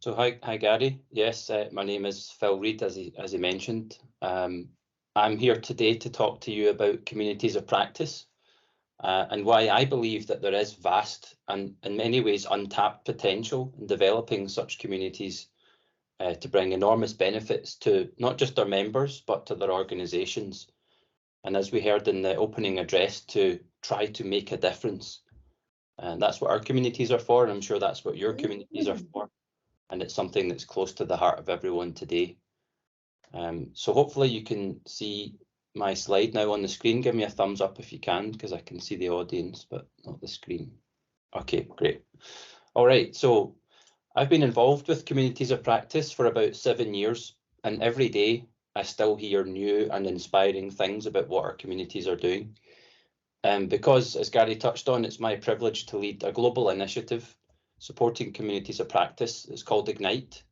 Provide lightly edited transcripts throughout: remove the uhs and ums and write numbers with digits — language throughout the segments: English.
So hi Gary. Yes, my name is Phil Reid, as he mentioned. I'm here today to talk to you about communities of practice and why I believe that there is vast and in many ways untapped potential in developing such communities to bring enormous benefits to not just their members but to their organisations. And as we heard in the opening address, to try to make a difference. And that's what our communities are for, and I'm sure that's what your communities are for. And it's something that's close to the heart of everyone today. So hopefully you can see my slide now on the screen. Give me a thumbs up if you can, because I can see the audience, but not the screen. Okay, great. All right, so I've been involved with communities of practice for about 7 years, and every day I still hear new and inspiring things about what our communities are doing. Because, as Gary touched on, it's my privilege to lead a global initiative supporting communities of practice. It's called Ignite,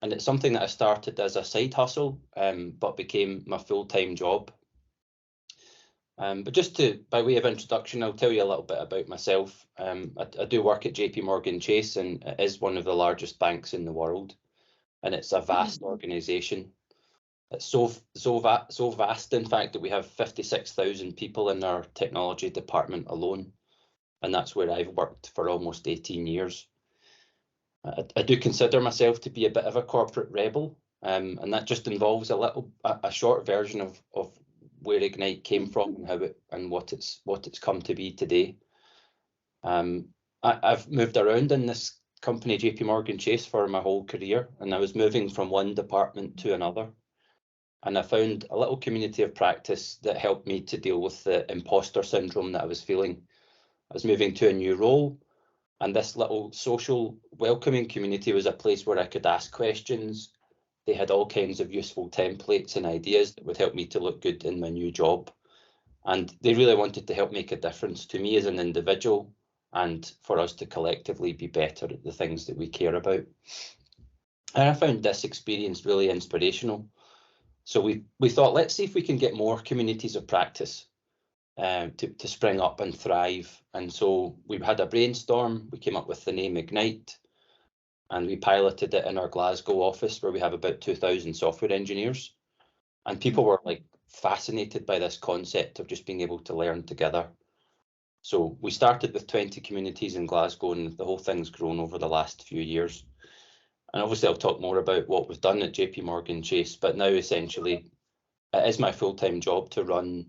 and it's something that I started as a side hustle, but became my full-time job. But just by way of introduction, I'll tell you a little bit about myself. I do work at JP Morgan Chase, and it is one of the largest banks in the world, and it's a vast organisation. It's so vast, in fact, that we have 56,000 people in our technology department alone, and that's where I've worked for almost 18 years. I do consider myself to be a bit of a corporate rebel, and that just involves a short version of where Ignite came from and how it and what it's come to be today. I've moved around in this company, JP Morgan Chase, for my whole career, and I was moving from one department to another. And I found a little community of practice that helped me to deal with the imposter syndrome that I was feeling. I was moving to a new role, and this little social welcoming community was a place where I could ask questions. They had all kinds of useful templates and ideas that would help me to look good in my new job. And they really wanted to help make a difference to me as an individual and for us to collectively be better at the things that we care about. And I found this experience really inspirational. So we thought, let's see if we can get more communities of practice to spring up and thrive. And so we had a brainstorm, we came up with the name Ignite, and we piloted it in our Glasgow office where we have about 2,000 software engineers. And people were like fascinated by this concept of just being able to learn together. So we started with 20 communities in Glasgow, and the whole thing's grown over the last few years. And obviously I'll talk more about what we've done at JP Morgan Chase, but now essentially it is my full-time job to run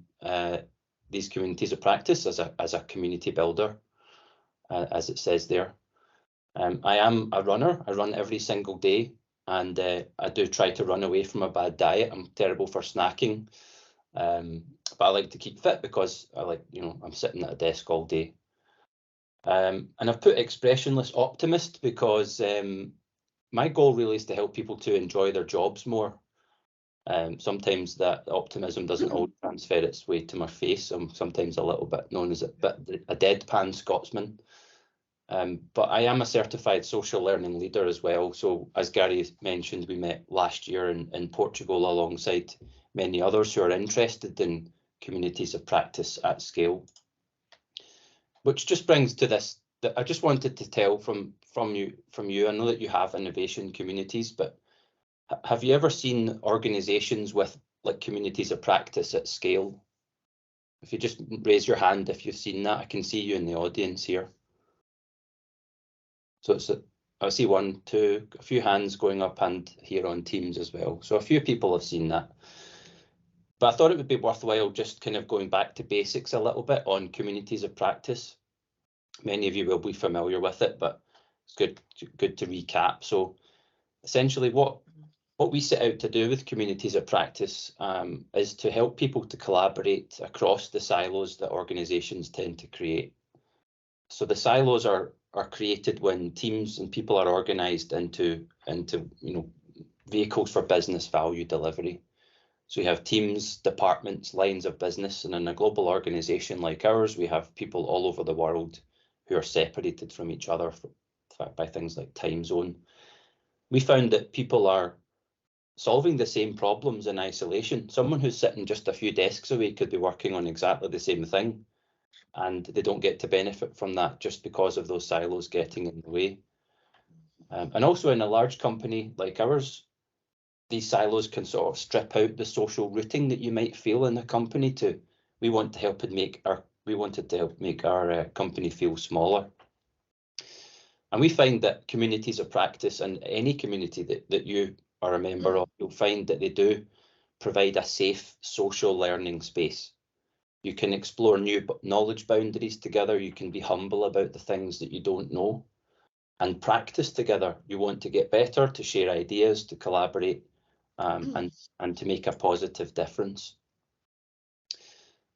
these communities of practice as a community builder, as it says there. I am a runner. I run every single day, and I do try to run away from a bad diet. I'm terrible for snacking, but I like to keep fit because I like, I'm sitting at a desk all day. And I've put expressionless optimist because my goal really is to help people to enjoy their jobs more. Sometimes that optimism doesn't always transfer its way to my face. I'm sometimes a little bit known as a deadpan Scotsman. But I am a certified social learning leader as well. So as Gary mentioned, we met last year in Portugal alongside many others who are interested in communities of practice at scale. Which just brings to this, that I just wanted to tell from you. I know that you have innovation communities, but have you ever seen organizations with like communities of practice at scale? If you just raise your hand if you've seen that, I can see you in the audience here. So I see 1, 2, a few hands going up and here on Teams as well. So a few people have seen that. But I thought it would be worthwhile just kind of going back to basics a little bit on communities of practice. Many of you will be familiar with it, but it's good to recap. So essentially what we set out to do with communities of practice is to help people to collaborate across the silos that organizations tend to create. So the silos are created when teams and people are organized into vehicles for business value delivery. So you have teams, departments, lines of business, and in a global organization like ours, we have people all over the world who are separated from each other by things like time zone. We found that people are solving the same problems in isolation. Someone who's sitting just a few desks away could be working on exactly the same thing, and they don't get to benefit from that just because of those silos getting in the way. And also in a large company like ours, these silos can sort of strip out the social routing that you might feel in a company. We wanted to help make our company feel smaller. And we find that communities of practice, and any community that you are a member of, you'll find that they do provide a safe social learning space. You can explore new knowledge boundaries together. You can be humble about the things that you don't know and practice together. You want to get better, to share ideas, to collaborate, and to make a positive difference.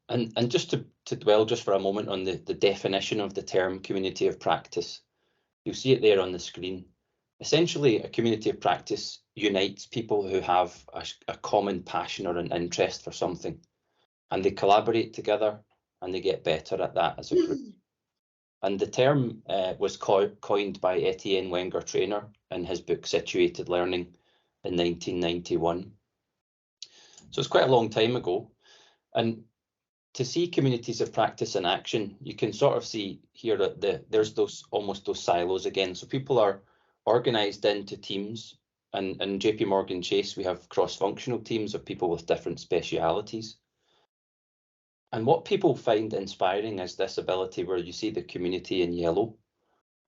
And just to dwell just for a moment on the definition of the term community of practice, you'll see it there on the screen. Essentially, a community of practice unites people who have a common passion or an interest for something, and they collaborate together and they get better at that as a group. And the term was coined by Etienne Wenger Traynor in his book Situated Learning in 1991. So it's quite a long time ago. And to see communities of practice in action, you can sort of see here that there's almost those silos again. So people are organized into teams, and in JP Morgan Chase, we have cross-functional teams of people with different specialities. And what people find inspiring is this ability where you see the community in yellow,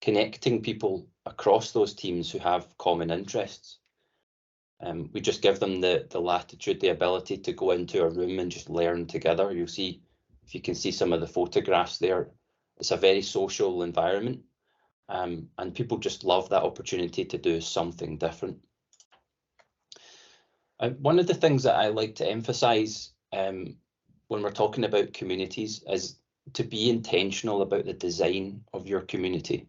connecting people across those teams who have common interests. We just give them the latitude, the ability to go into a room and just learn together. You'll see, if you can see some of the photographs there, it's a very social environment, and people just love that opportunity to do something different. One of the things that I like to emphasize when we're talking about communities is to be intentional about the design of your community.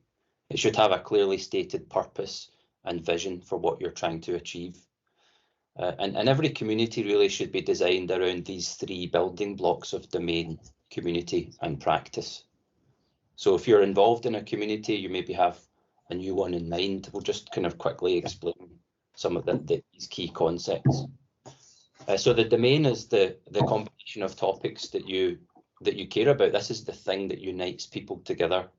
It should have a clearly stated purpose and vision for what you're trying to achieve. And every community really should be designed around these three building blocks of domain, community, and practice. So if you're involved in a community, you maybe have a new one in mind. We'll just kind of quickly explain some of these key concepts. So the domain is the combination of topics that you care about. This is the thing that unites people together.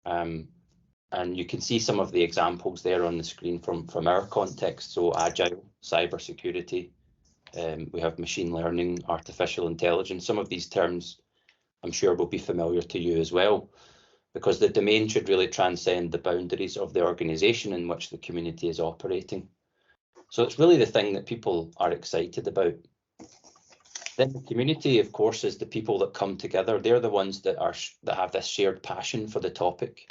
And you can see some of the examples there on the screen from our context. So agile, cybersecurity, we have machine learning, artificial intelligence. Some of these terms I'm sure will be familiar to you as well, because the domain should really transcend the boundaries of the organization in which the community is operating. So it's really the thing that people are excited about. Then the community, of course, is the people that come together. They're the ones that have this shared passion for the topic.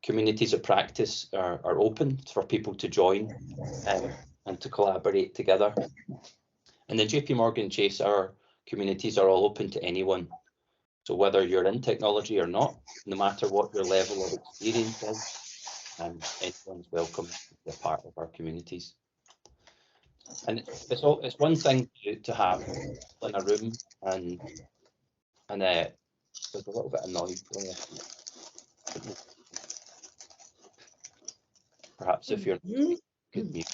Communities of practice are open for people to join and to collaborate together. And in JP Morgan Chase, our communities are all open to anyone. So whether you're in technology or not, no matter what your level of experience is, anyone's welcome to be a part of our communities. And it's one thing to have in a room and there's a little bit of noise there. Perhaps if you're could mute.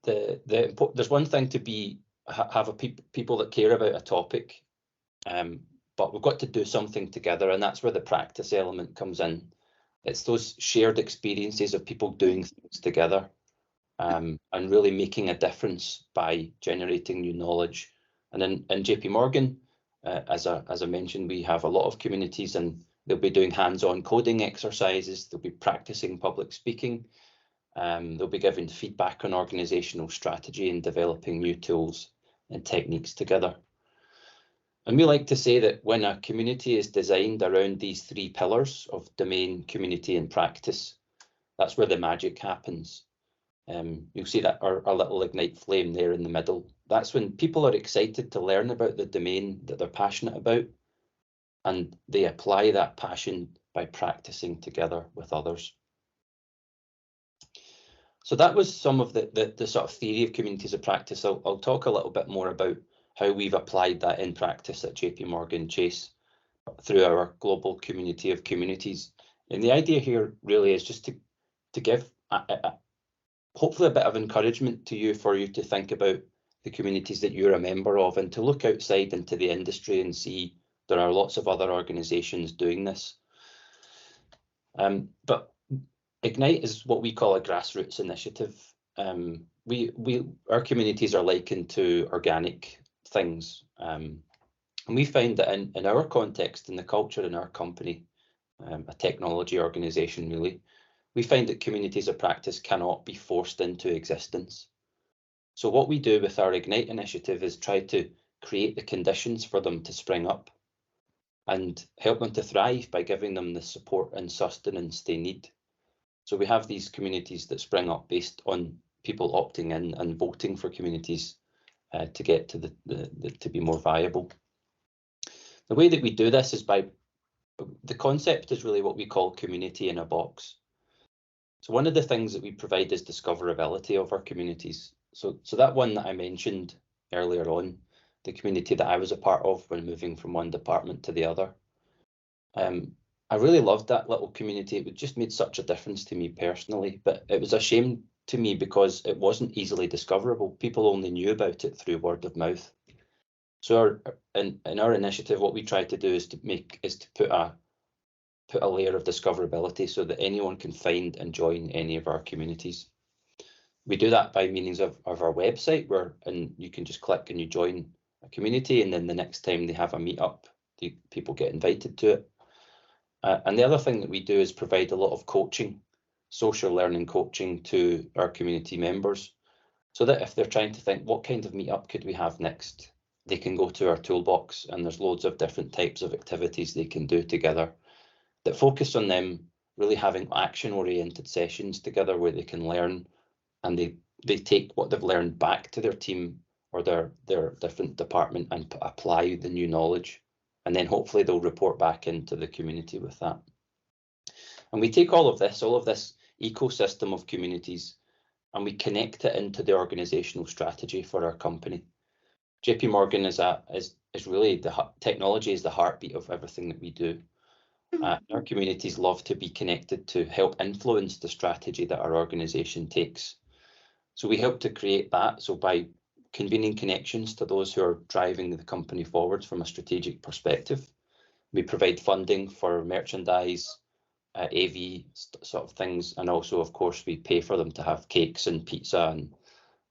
There's one thing to have people that care about a topic, but we've got to do something together, and that's where the practice element comes in. It's those shared experiences of people doing things together, and really making a difference by generating new knowledge. And in JP Morgan, as I mentioned, we have a lot of communities, and they'll be doing hands-on coding exercises. They'll be practicing public speaking. They'll be giving feedback on organizational strategy and developing new tools and techniques together. And we like to say that when a community is designed around these three pillars of domain, community, and practice, that's where the magic happens. You'll see that our little ignite flame there in the middle. That's when people are excited to learn about the domain that they're passionate about, and they apply that passion by practicing together with others. So that was some of the sort of theory of communities of practice. I'll talk a little bit more about how we've applied that in practice at JP Morgan Chase through our global community of communities. And the idea here really is just to give hopefully a bit of encouragement to you, for you to think about the communities that you're a member of, and to look outside into the industry and see there are lots of other organizations doing this. But Ignite is what we call a grassroots initiative. Our communities are likened to organic things. And we find that in our context, in the culture in our company, a technology organization really, we find that communities of practice cannot be forced into existence. So what we do with our Ignite initiative is try to create the conditions for them to spring up and help them to thrive by giving them the support and sustenance they need. So we have these communities that spring up based on people opting in and voting for communities to get to to be more viable. The way that we do this is the concept is really what we call community in a box. So one of the things that we provide is discoverability of our communities. So that one that I mentioned earlier on, the community that I was a part of when moving from one department to the other. I really loved that little community. It just made such a difference to me personally, but it was a shame to me because it wasn't easily discoverable. People only knew about it through word of mouth. So in our initiative, what we try to do is to put a layer of discoverability so that anyone can find and join any of our communities. We do that by means of our website, and you can just click and you join a community, and then the next time they have a meetup, people get invited to it. And the other thing that we do is provide a lot of coaching, social learning coaching to our community members, so that if they're trying to think what kind of meetup could we have next, they can go to our toolbox, and there's loads of different types of activities they can do together that focus on them really having action-oriented sessions together where they can learn, and they take what they've learned back to their team or their different department and apply the new knowledge. And then hopefully they'll report back into the community with that. And we take all of this ecosystem of communities, and we connect it into the organizational strategy for our company. JP Morgan is really technology is the heartbeat of everything that we do. Our communities love to be connected to help influence the strategy that our organization takes. So we help to create that. So by convening connections to those who are driving the company forwards from a strategic perspective, we provide funding for merchandise, AV sort of things, and also, of course, we pay for them to have cakes and pizza, and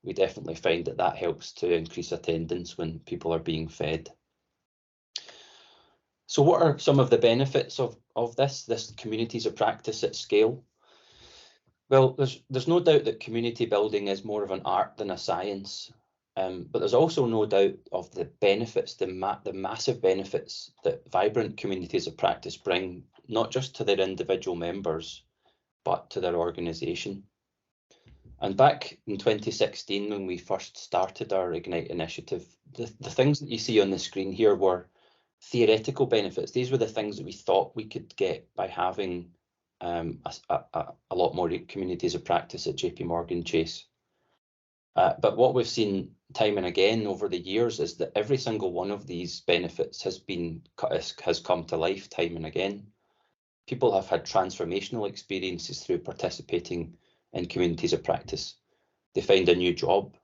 we definitely find that helps to increase attendance when people are being fed. So what are some of the benefits of this communities of practice at scale? Well, there's no doubt that community building is more of an art than a science, but there's also no doubt of the benefits, the massive benefits that vibrant communities of practice bring, not just to their individual members, but to their organisation. And back in 2016, when we first started our Ignite initiative, the things that you see on the screen here were theoretical benefits. These were the things that we thought we could get by having a lot more communities of practice at JP Morgan Chase. But what we've seen time and again over the years is that every single one of these benefits has come to life time and again. People have had transformational experiences through participating in communities of practice. They find a new job.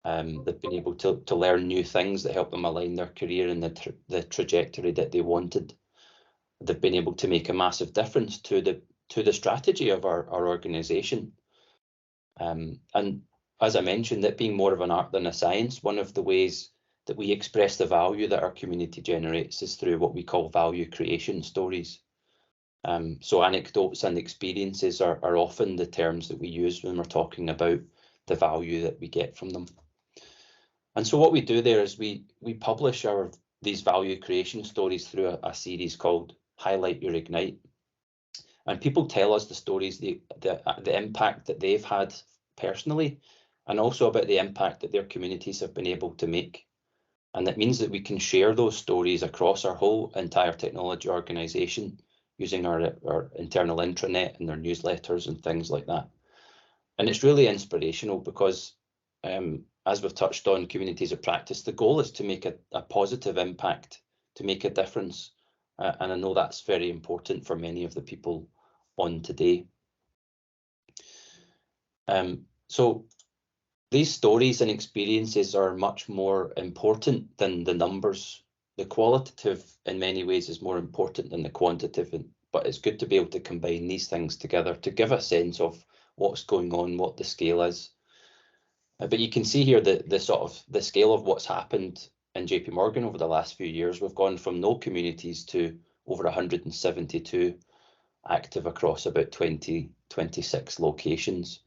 They've been able to learn new things that help them align their career in the trajectory that they wanted. They've been able to make a massive difference to the strategy of our organisation. And as I mentioned, it being more of an art than a science, one of the ways that we express the value that our community generates is through what we call value creation stories. So anecdotes and experiences are often the terms that we use when we're talking about the value that we get from them. And so what we do there is we publish these value creation stories through a series called Highlight Your Ignite. And people tell us the stories, the impact that they've had personally, and also about the impact that their communities have been able to make. And that means that we can share those stories across our whole entire technology organisation using our internal intranet and their newsletters and things like that. And it's really inspirational because, as we've touched on, communities of practice, the goal is to make a positive impact, to make a difference. And I know that's very important for many of the people on today. So these stories and experiences are much more important than the numbers. The qualitative, in many ways, is more important than the quantitative. but it's good to be able to combine these things together to give a sense of what's going on, what the scale is. But you can see here the scale of what's happened in JP Morgan over the last few years. We've gone from no communities to over 172 active across about 26 locations.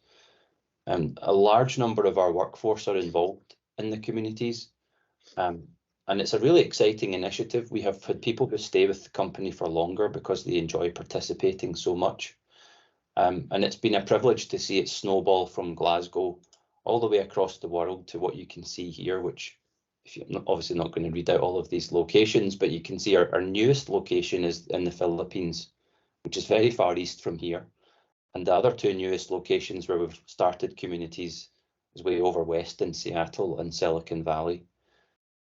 A large number of our workforce are involved in the communities. And it's a really exciting initiative. We have had people who stay with the company for longer because they enjoy participating so much. And it's been a privilege to see it snowball from Glasgow all the way across the world to what you can see here, which if you're obviously not going to read out all of these locations, but you can see our newest location is in the Philippines, which is very far east from here. And the other two newest locations where we've started communities is way over west in Seattle and Silicon Valley.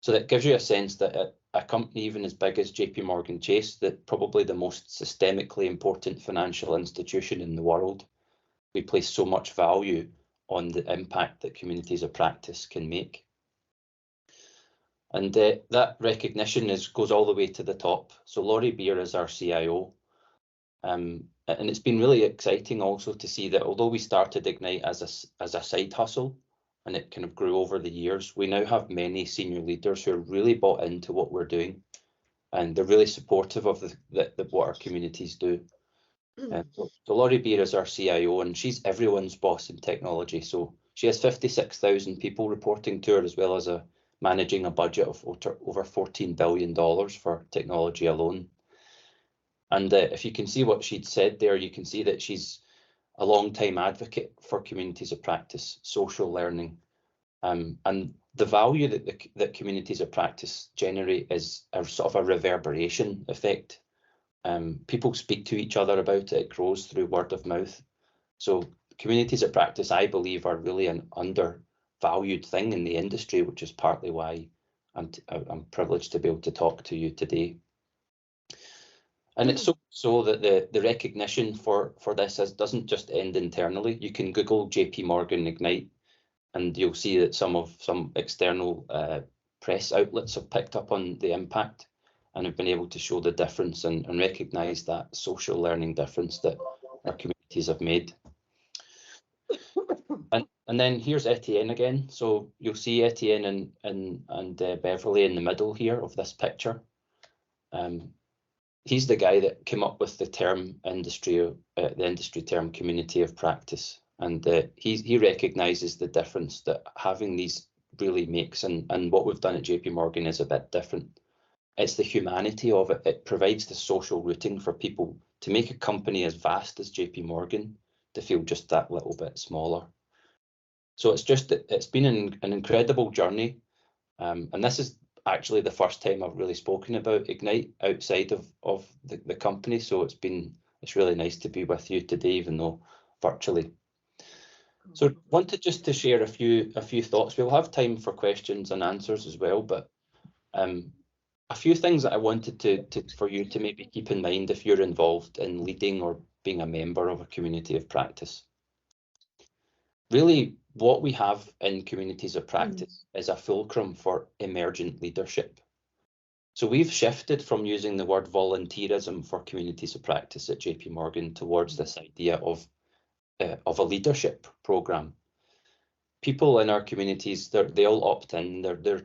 So that gives you a sense that a company even as big as JP Morgan Chase, that probably the most systemically important financial institution in the world, we place so much value on the impact that communities of practice can make. And that recognition goes all the way to the top. So Laurie Beer is our CIO. And it's been really exciting also to see that although we started Ignite as a side hustle, and it kind of grew over the years, we now have many senior leaders who are really bought into what we're doing, and they're really supportive of what our communities do. So Laurie Beer is our CIO, and she's everyone's boss in technology. So she has 56,000 people reporting to her, as well as managing a budget of over $14 billion for technology alone. And if you can see what she'd said there, you can see that she's a long-time advocate for communities of practice, social learning, and the value that communities of practice generate is a sort of a reverberation effect. People speak to each other about it. It grows through word of mouth. So communities of practice, I believe, are really an undervalued thing in the industry, which is partly why I'm privileged to be able to talk to you today. And it's so that the recognition for this doesn't just end internally. You can Google JP Morgan Ignite, and you'll see that some external press outlets have picked up on the impact and have been able to show the difference and recognise that social learning difference that our communities have made. And then here's Etienne again. So you'll see Etienne and Beverly in the middle here of this picture. He's the guy that came up with the term the industry term community of practice, and he recognises the difference that having these really makes. And what we've done at JP Morgan is a bit different. It's the humanity of it. It provides the social routing for people to make a company as vast as JP Morgan to feel just that little bit smaller. So it's been an incredible journey, and this is actually the first time I've really spoken about Ignite outside of the company. So it's really nice to be with you today, even though virtually. So I wanted just to share a few thoughts. We'll have time for questions and answers as well, but a few things that I wanted for you to maybe keep in mind if you're involved in leading or being a member of a community of practice. Really, what we have in communities of practice is a fulcrum for emergent leadership. So we've shifted from using the word volunteerism for communities of practice at JP Morgan towards this idea of a leadership program. People in our communities, they all opt in. They're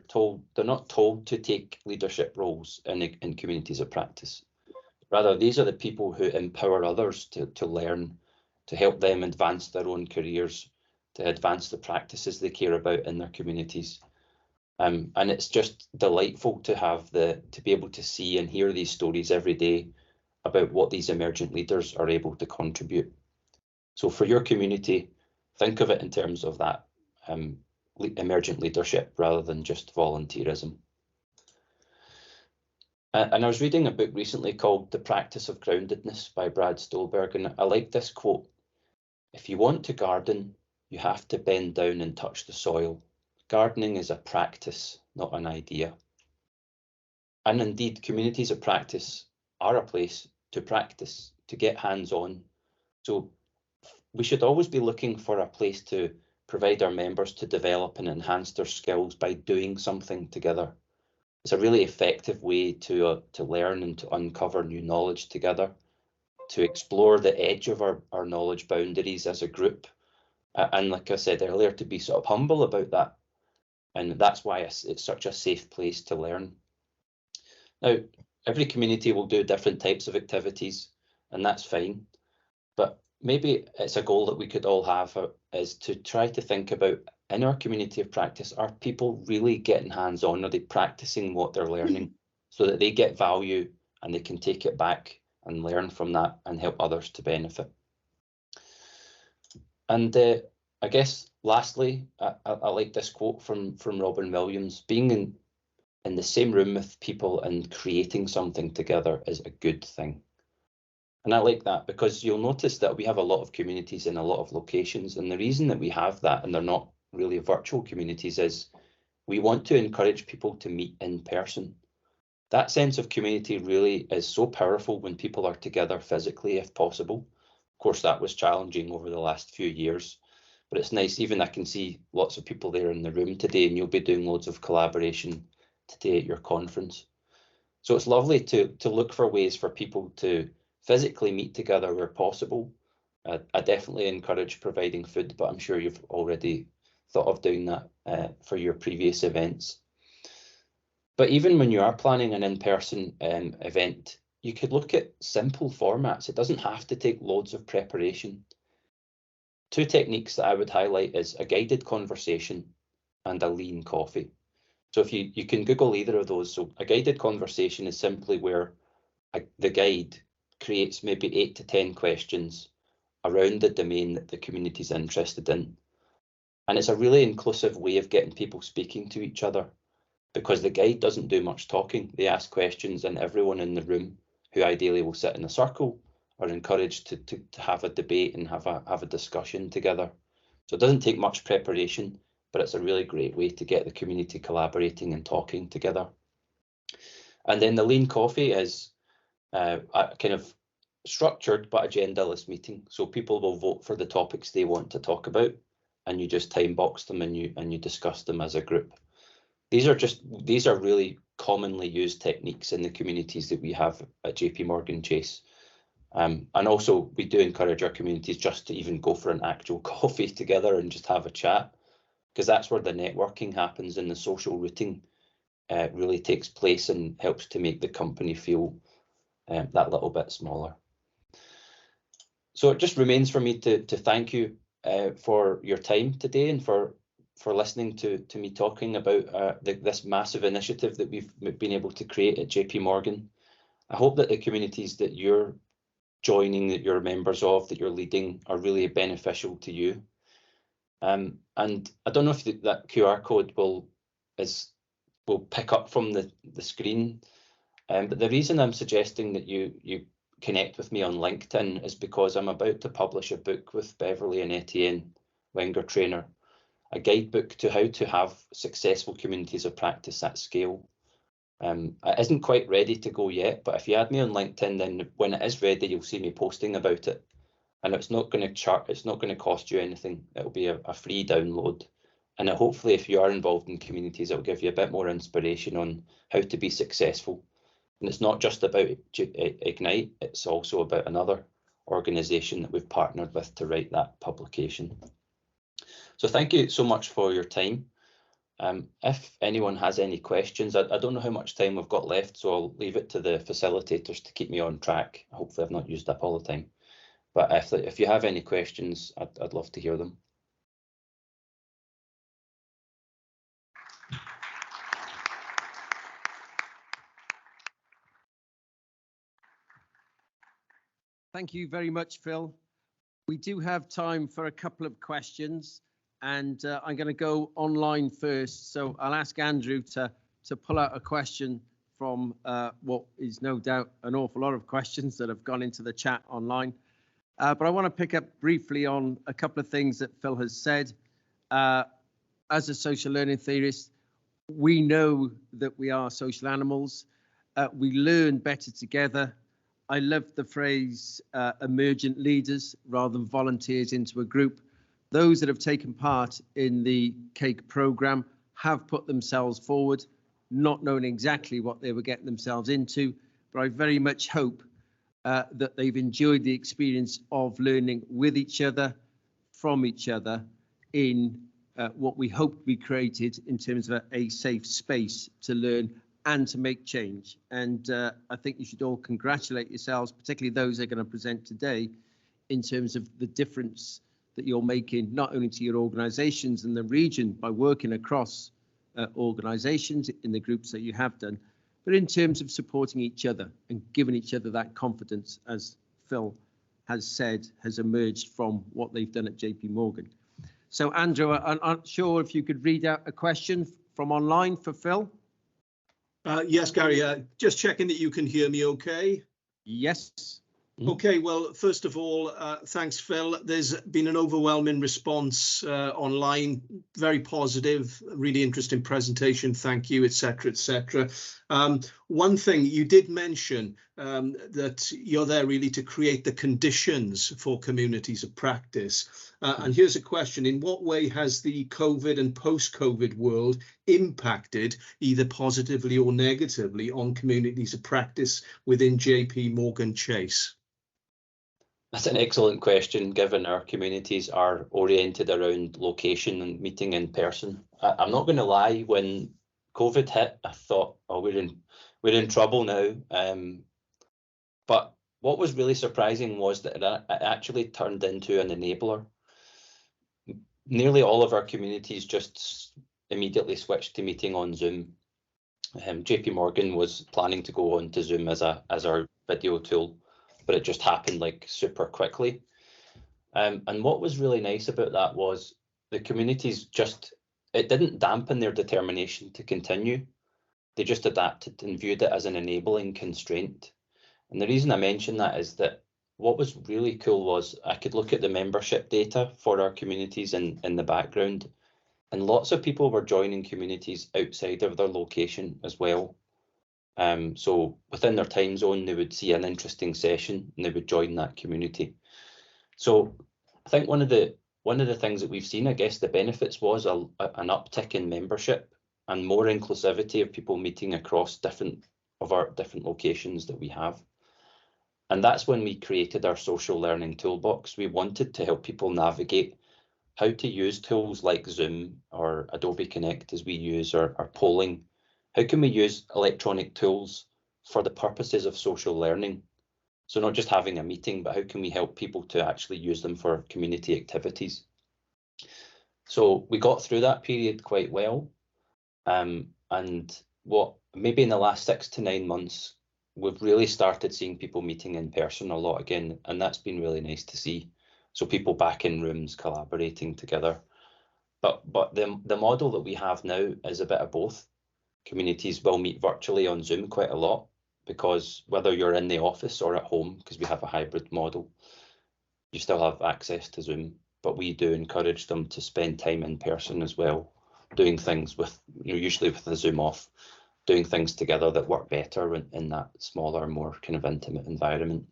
not told to take leadership roles in communities of practice. Rather, these are the people who empower others to learn, to help them advance their own careers, to advance the practices they care about in their communities. And it's just delightful to be able to see and hear these stories every day about what these emergent leaders are able to contribute. So for your community, think of it in terms of that emergent leadership rather than just volunteerism. And I was reading a book recently called The Practice of Groundedness by Brad Stolberg, and I like this quote: "If you want to garden, you have to bend down and touch the soil. Gardening is a practice, not an idea." And indeed, communities of practice are a place to practice, to get hands-on. So we should always be looking for a place to provide our members to develop and enhance their skills by doing something together. It's a really effective way to learn and to uncover new knowledge together. to explore the edge of our knowledge boundaries as a group. And like I said earlier, to be sort of humble about that. And that's why it's such a safe place to learn. Now, every community will do different types of activities, and that's fine. But maybe it's a goal that we could all have is to try to think about, in our community of practice, are people really getting hands-on? Are they practicing what they're learning so that they get value and they can take it back and learn from that and help others to benefit? And I guess lastly, I like this quote from Robin Williams: being in the same room with people and creating something together is a good thing. And I like that because you'll notice that we have a lot of communities in a lot of locations. And the reason that we have that, and they're not really virtual communities, is we want to encourage people to meet in person. That sense of community really is so powerful when people are together physically, if possible. Of course, that was challenging over the last few years, but it's nice. Even I can see lots of people there in the room today, and you'll be doing loads of collaboration today at your conference. So it's lovely to look for ways for people to physically meet together where possible. I definitely encourage providing food, but I'm sure you've already thought of doing that for your previous events. But even when you are planning an in-person event, you could look at simple formats. It doesn't have to take loads of preparation. Two techniques that I would highlight is a guided conversation and a lean coffee. So if you can Google either of those. So a guided conversation is simply where the guide creates maybe 8 to 10 questions around the domain that the community is interested in. And it's a really inclusive way of getting people speaking to each other, because the guide doesn't do much talking. They ask questions, and everyone in the room, who ideally will sit in a circle, are encouraged to have a debate and have a discussion together. So it doesn't take much preparation, but it's a really great way to get the community collaborating and talking together. And then the lean coffee is a kind of structured but agendaless meeting. So people will vote for the topics they want to talk about, and you just time box them and you discuss them as a group. These are really commonly used techniques in the communities that we have at JP Morgan Chase. And also we do encourage our communities just to even go for an actual coffee together and just have a chat, because that's where the networking happens and the social routing really takes place and helps to make the company feel that little bit smaller. So it just remains for me to thank you for your time today and for listening to me talking about this massive initiative that we've been able to create at JP Morgan. I hope that the communities that you're joining, that you're members of, that you're leading, are really beneficial to you. And I don't know if that QR code will pick up from the screen, but the reason I'm suggesting that you connect with me on LinkedIn is because I'm about to publish a book with Beverly and Etienne Wenger Trainer, a guidebook to how to have successful communities of practice at scale. It isn't quite ready to go yet, but if you add me on LinkedIn, then when it is ready, you'll see me posting about it. And it's not going to cost you anything. It'll be a free download. And hopefully, if you are involved in communities, it'll give you a bit more inspiration on how to be successful. And it's not just about Ignite, it's also about another organisation that we've partnered with to write that publication. So thank you so much for your time. If anyone has any questions, I don't know how much time we've got left, so I'll leave it to the facilitators to keep me on track. Hopefully I've not used up all the time. But if you have any questions, I'd love to hear them. Thank you very much, Phil. We do have time for a couple of questions, and I'm going to go online first. So I'll ask Andrew to pull out a question from what is no doubt an awful lot of questions that have gone into the chat online. But I want to pick up briefly on a couple of things that Phil has said. As a social learning theorist, we know that we are social animals. We learn better together. I love the phrase emergent leaders rather than volunteers into a group. Those that have taken part in the CAKE programme have put themselves forward, not knowing exactly what they were getting themselves into, but I very much hope that they've enjoyed the experience of learning with each other, from each other, in what we hope we created in terms of a safe space to learn and to make change. And I think you should all congratulate yourselves, particularly those that are going to present today, in terms of the difference that you're making, not only to your organisations and the region by working across organisations in the groups that you have done, but in terms of supporting each other and giving each other that confidence, as Phil has said, has emerged from what they've done at JP Morgan. So Andrew, I'm not sure if you could read out a question from online for Phil. Yes, Gary, just checking that you can hear me okay. Yes. Okay, well, first of all, thanks, Phil. There's been an overwhelming response online, very positive, really interesting presentation. Thank you, etc., etc. One thing you did mention that you're there really to create the conditions for communities of practice. And here's a question. In what way has the COVID and post-COVID world impacted, either positively or negatively, on communities of practice within JP Morgan Chase? That's an excellent question, given our communities are oriented around location and meeting in person. I'm not going to lie, when COVID hit, I thought, oh, we're in trouble now. But what was really surprising was that it actually turned into an enabler. Nearly all of our communities just immediately switched to meeting on Zoom. JP Morgan was planning to go on to Zoom as our video tool, but it just happened like super quickly. And what was really nice about that was the communities it didn't dampen their determination to continue. They just adapted and viewed it as an enabling constraint. And the reason I mention that is that what was really cool was I could look at the membership data for our communities in the background, and lots of people were joining communities outside of their location as well. So within their time zone, they would see an interesting session and they would join that community. So I think one of the things that we've seen, I guess the benefits was an uptick in membership and more inclusivity of people meeting across different locations that we have. And that's when we created our social learning toolbox. We wanted to help people navigate how to use tools like Zoom or Adobe Connect as we use, or polling. How can we use electronic tools for the purposes of social learning? So not just having a meeting, but how can we help people to actually use them for community activities? So we got through that period quite well. And what maybe in the last 6 to 9 months, we've really started seeing people meeting in person a lot again, and that's been really nice to see. So people back in rooms collaborating together. But the model that we have now is a bit of both. Communities will meet virtually on Zoom quite a lot, because whether you're in the office or at home, because we have a hybrid model, you still have access to Zoom. But we do encourage them to spend time in person as well, doing things with, usually with the Zoom off, doing things together that work better in that smaller, more kind of intimate environment.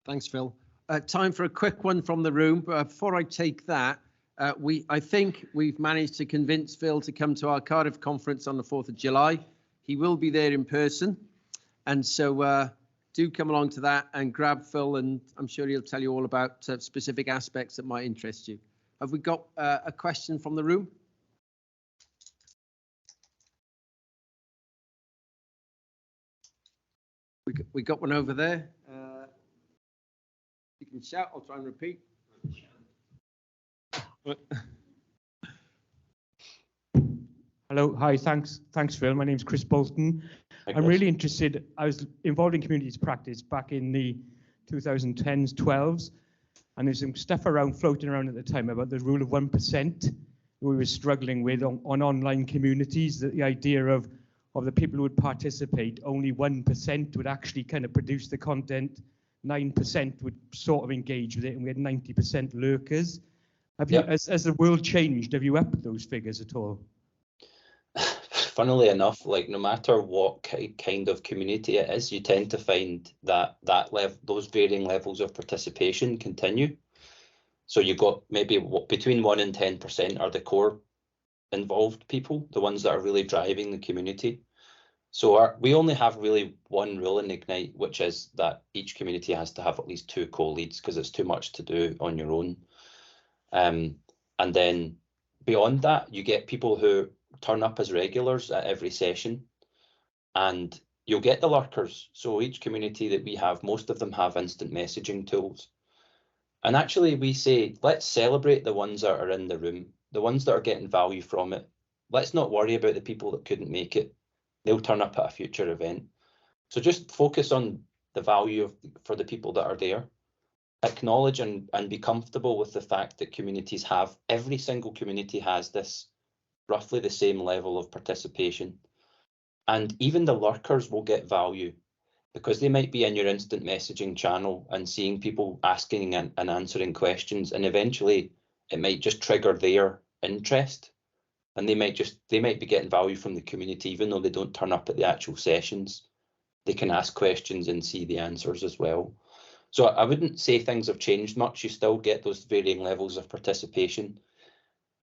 Thanks, Phil. Time for a quick one from the room. But before I take that, I think we've managed to convince Phil to come to our Cardiff conference on the 4th of July. He will be there in person. And so do come along to that and grab Phil, and I'm sure he'll tell you all about specific aspects that might interest you. Have we got a question from the room? We got one over there. You can shout, I'll try and repeat. Hello, hi, thanks Phil. My name's Chris Bolton. I'm really interested. I was involved in communities practice back in the 2010s, 12s, and there's some stuff floating around at the time about the rule of 1% we were struggling with on online communities, that the idea of the people who would participate, only 1% would actually kind of produce the content, 9% would sort of engage with it, and we had 90% lurkers. Have you, as the world changed, have you upped those figures at all? Funnily enough, like no matter what kind of community it is, you tend to find that those varying levels of participation continue. So you've got maybe between 1 and 10% are the core involved people, the ones that are really driving the community. So we only have really one rule in Ignite, which is that each community has to have at least 2 co-leads because it's too much to do on your own. And then beyond that, you get people who turn up as regulars at every session, and you'll get the lurkers. So each community that we have, most of them have instant messaging tools. And actually we say, let's celebrate the ones that are in the room, the ones that are getting value from it. Let's not worry about the people that couldn't make it. They'll turn up at a future event. So just focus on the value for the people that are there. Acknowledge and be comfortable with the fact that communities have, every single community has this roughly the same level of participation. And even the lurkers will get value because they might be in your instant messaging channel and seeing people asking and answering questions, and eventually it might just trigger their interest, and they might be getting value from the community even though they don't turn up at the actual sessions. They can ask questions and see the answers as well. So I wouldn't say things have changed much. You still get those varying levels of participation.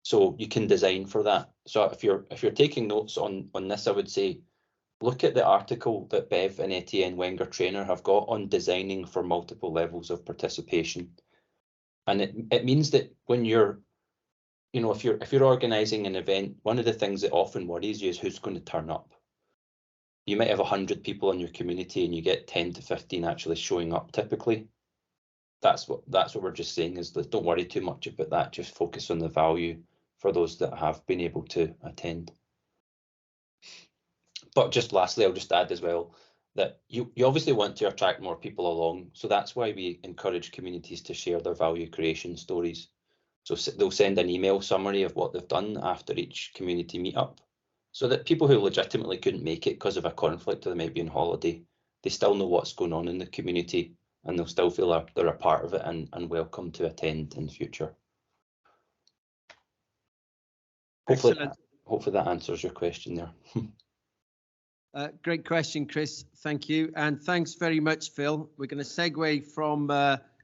So you can design for that. So if you're taking notes on this, I would say, look at the article that Bev and Etienne Wenger Trainer have got on designing for multiple levels of participation. And it means that when you're, if you're organizing an event, one of the things that often worries you is who's going to turn up. You might have 100 people in your community and you get 10 to 15 actually showing up typically. That's what we're just saying, is that don't worry too much about that. Just focus on the value for those that have been able to attend. But just lastly, I'll just add as well that you obviously want to attract more people along. So that's why we encourage communities to share their value creation stories. So they'll send an email summary of what they've done after each community meetup, so that people who legitimately couldn't make it because of a conflict or they might be on holiday, they still know what's going on in the community and they'll still feel they're a part of it and welcome to attend in the future. Hopefully that answers your question there. Great question, Chris. Thank you. And thanks very much, Phil. We're going to segue from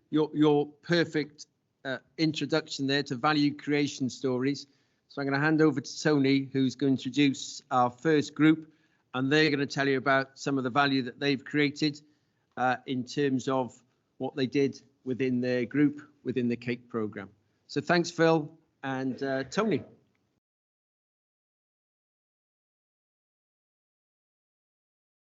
your perfect introduction there to value creation stories. So I'm going to hand over to Tony, who's going to introduce our first group, and they're going to tell you about some of the value that they've created in terms of what they did within their group, within the CAKE program. So thanks, Phil, and Tony.